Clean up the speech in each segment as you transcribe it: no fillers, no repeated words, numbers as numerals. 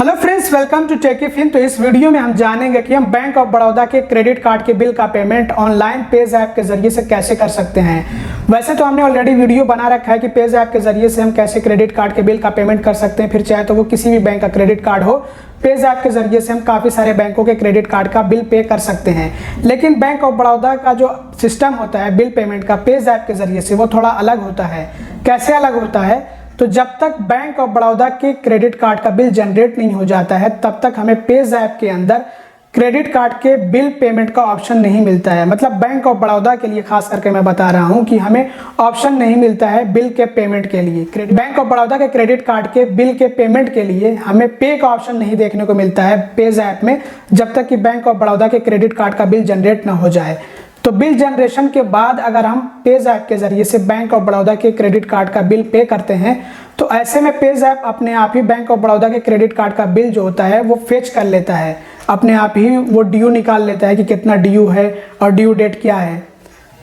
Hello friends, welcome to टेकीफिन। तो इस वीडियो में हम जानेंगे कि हम बैंक ऑफ बड़ौदा के क्रेडिट कार्ड के बिल का पेमेंट ऑनलाइन पेज ऐप के जरिए से कैसे कर सकते हैं। वैसे तो हमने ऑलरेडी वीडियो बना रखा है कि पेज ऐप के जरिए से हम कैसे क्रेडिट कार्ड के बिल का पेमेंट कर सकते हैं, फिर चाहे तो वो किसी भी बैंक का क्रेडिट कार्ड हो। पेज ऐप के जरिए से हम काफ़ी सारे बैंकों के क्रेडिट कार्ड का बिल पे कर सकते हैं। लेकिन बैंक ऑफ बड़ौदा का जो सिस्टम होता है बिल पेमेंट का पेज ऐप के जरिए से, वो थोड़ा अलग होता है। कैसे अलग होता है? तो जब तक बैंक ऑफ बड़ौदा के क्रेडिट कार्ड का बिल जनरेट नहीं हो जाता है, तब तक हमें पेज ऐप के अंदर क्रेडिट कार्ड के बिल पेमेंट का ऑप्शन नहीं मिलता है। मतलब बैंक ऑफ बड़ौदा के लिए खास करके मैं बता रहा हूं कि हमें ऑप्शन नहीं मिलता है बिल के पेमेंट के लिए। बैंक ऑफ बड़ौदा के क्रेडिट कार्ड के बिल के पेमेंट के लिए हमें पे का ऑप्शन नहीं देखने को मिलता है पेज ऐप में, जब तक कि बैंक ऑफ बड़ौदा के क्रेडिट कार्ड का बिल जनरेट ना हो जाए। तो बिल जनरेशन के बाद अगर हम पेज ऐप के जरिए से बैंक ऑफ बड़ौदा के क्रेडिट कार्ड का बिल पे करते हैं, तो ऐसे में पेज ऐप अपने आप ही बैंक ऑफ बड़ौदा के क्रेडिट कार्ड का बिल जो होता है वो फेच कर लेता है। अपने आप ही वो ड्यू निकाल लेता है कि कितना ड्यू है और ड्यू डेट क्या है।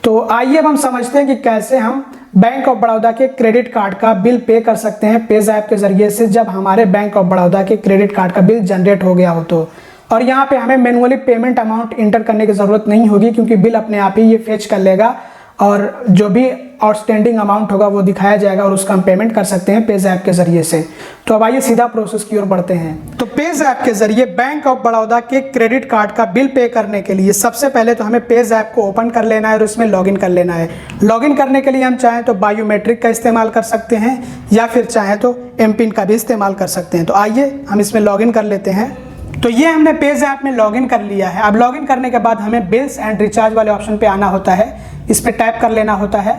तो आइए अब हम समझते हैं कि कैसे हम बैंक ऑफ बड़ौदा के क्रेडिट कार्ड का बिल पे कर सकते हैं पेज ऐप के जरिए से, जब हमारे बैंक ऑफ बड़ौदा के क्रेडिट कार्ड का बिल जनरेट हो गया हो तो। और यहाँ पे हमें मैनुअली पेमेंट अमाउंट इंटर करने की ज़रूरत नहीं होगी, क्योंकि बिल अपने आप ही ये फेच कर लेगा और जो भी आउटस्टैंडिंग अमाउंट होगा वो दिखाया जाएगा और उसका हम पेमेंट कर सकते हैं पेज ऐप के जरिए से। तो अब आइए सीधा प्रोसेस की ओर बढ़ते हैं। तो पेज ऐप के जरिए बैंक ऑफ बड़ौदा के क्रेडिट कार्ड का बिल पे करने के लिए सबसे पहले तो हमें पेज ऐप को ओपन कर लेना है और उसमें लॉगिन कर लेना है। लॉगिन करने के लिए हम चाहें तो बायोमेट्रिक का इस्तेमाल कर सकते हैं या फिर चाहें तो एमपिन का भी इस्तेमाल कर सकते हैं। तो आइए हम इसमें लॉगिन कर लेते हैं। तो ये हमने पेज ऐप में लॉगिन कर लिया है। अब लॉगिन करने के बाद हमें बिल्स एंड रिचार्ज वाले ऑप्शन पे आना होता है, इस पे टैप कर लेना होता है।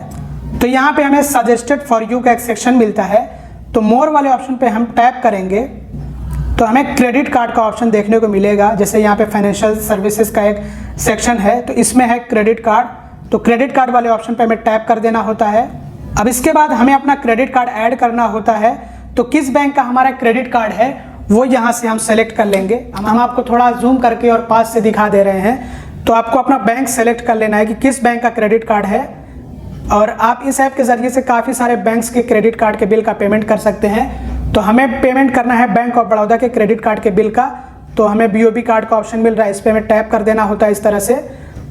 तो यहाँ पे हमें सजेस्टेड फॉर यू का एक सेक्शन मिलता है। तो मोर वाले ऑप्शन पे हम टैप करेंगे तो हमें क्रेडिट कार्ड का ऑप्शन देखने को मिलेगा। जैसे यहाँ पे फाइनेंशियल सर्विसेज का एक सेक्शन है, तो इसमें है क्रेडिट कार्ड। तो क्रेडिट कार्ड वाले ऑप्शन पे हमें टैप कर देना होता है। अब इसके बाद हमें अपना क्रेडिट कार्ड ऐड करना होता है। तो किस बैंक का हमारा क्रेडिट कार्ड है वो यहाँ से हम सेलेक्ट कर लेंगे। हम आपको थोड़ा जूम करके और पास से दिखा दे रहे हैं। तो आपको अपना बैंक सेलेक्ट कर लेना है कि किस बैंक का क्रेडिट कार्ड है, और आप इस ऐप के जरिए से काफ़ी सारे बैंक्स के क्रेडिट कार्ड के बिल का पेमेंट कर सकते हैं। तो हमें पेमेंट करना है बैंक ऑफ बड़ौदा के क्रेडिट कार्ड के बिल का। तो हमें BOB कार्ड का ऑप्शन मिल रहा है, इस पर हमें टैप कर देना होता है इस तरह से।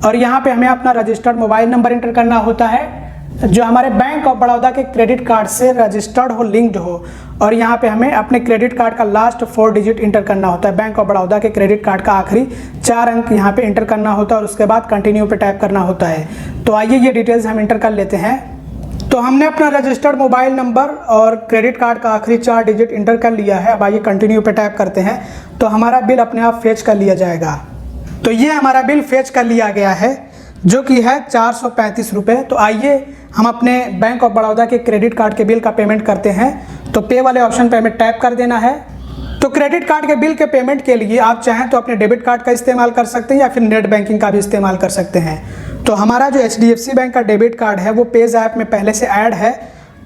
और यहाँ पे हमें अपना रजिस्टर्ड मोबाइल नंबर इंटर करना होता है जो हमारे बैंक ऑफ बड़ौदा के क्रेडिट कार्ड से रजिस्टर्ड हो, लिंक्ड हो। और यहाँ पे हमें अपने क्रेडिट कार्ड का लास्ट 4 डिजिट इंटर करना होता है। बैंक ऑफ बड़ौदा के क्रेडिट कार्ड का आखिरी 4 अंक यहाँ पे इंटर करना होता है और उसके बाद कंटिन्यू पे टैप करना होता है। तो आइए ये डिटेल्स हम इंटर कर लेते हैं। तो हमने अपना रजिस्टर्ड मोबाइल नंबर और क्रेडिट कार्ड का आखिरी 4 डिजिट इंटर कर लिया है। अब आइए कंटिन्यू पे टैप करते हैं तो हमारा बिल अपने आप फेच कर लिया जाएगा। तो ये हमारा बिल फेच कर लिया गया है, जो कि है 435 रुपये। तो आइए हम अपने बैंक ऑफ बड़ौदा के क्रेडिट कार्ड के बिल का पेमेंट करते हैं। तो पे वाले ऑप्शन पे हमें टैप कर देना है। तो क्रेडिट कार्ड के बिल के पेमेंट के लिए आप चाहें तो अपने डेबिट कार्ड का इस्तेमाल कर सकते हैं या फिर नेट बैंकिंग का भी इस्तेमाल कर सकते हैं। तो हमारा जो HDFC बैंक का डेबिट कार्ड है वो पेज ऐप में पहले से ऐड है,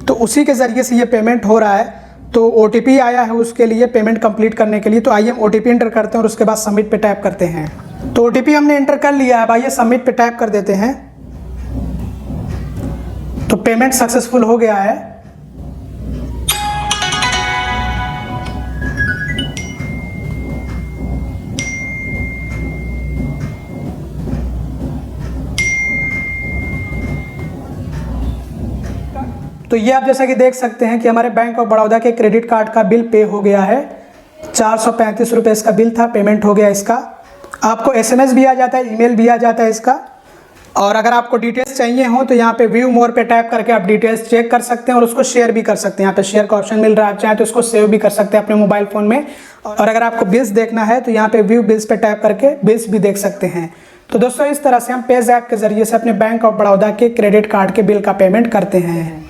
तो उसी के ज़रिए से ये पेमेंट हो रहा है। तो OTP आया है उसके लिए पेमेंट कंप्लीट करने के लिए। तो आइए हम OTP इंटर करते हैं और उसके बाद सबमिट पे टैप करते हैं। तो OTP हमने इंटर कर लिया है। आइए सबमिट पे टैप कर देते हैं। तो पेमेंट सक्सेसफुल हो गया है। तो ये आप जैसा कि देख सकते हैं कि हमारे बैंक ऑफ बड़ौदा के क्रेडिट कार्ड का बिल पे हो गया है। 435 रुपये इसका बिल था, पेमेंट हो गया इसका। आपको SMS भी आ जाता है, ईमेल भी आ जाता है इसका। और अगर आपको डिटेल्स चाहिए हो तो यहाँ पे व्यू मोर पे टैप करके आप डिटेल्स चेक कर सकते हैं और उसको शेयर भी कर सकते हैं। यहाँ पे शेयर का ऑप्शन मिल रहा है, आप चाहें तो उसको सेव भी कर सकते हैं अपने मोबाइल फ़ोन में। और अगर आपको बिल्स देखना है तो यहाँ पे व्यू बिल्स पे टैप करके बिल्स भी देख सकते हैं। तो दोस्तों, इस तरह से हम पेज ऐप के जरिए से अपने बैंक ऑफ बड़ौदा के क्रेडिट कार्ड के बिल का पेमेंट करते हैं।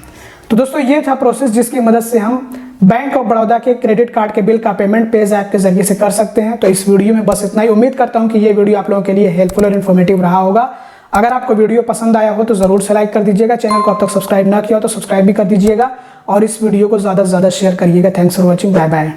तो दोस्तों, ये था प्रोसेस जिसकी मदद से हम बैंक ऑफ बड़ौदा के क्रेडिट कार्ड के बिल का पेमेंट पेज ऐप के जरिए से कर सकते हैं। तो इस वीडियो में बस इतना ही। उम्मीद करता हूँ कि ये वीडियो आप लोगों के लिए हेल्पफुल और इन्फॉर्मेटिव रहा होगा। अगर आपको वीडियो पसंद आया हो तो ज़रूर से लाइक कर दीजिएगा। चैनल को अब तक सब्सक्राइब ना किया हो तो सब्सक्राइब भी कर दीजिएगा और इस वीडियो को ज़्यादा से ज़्यादा शेयर करिएगा। Thanks for watching, bye bye.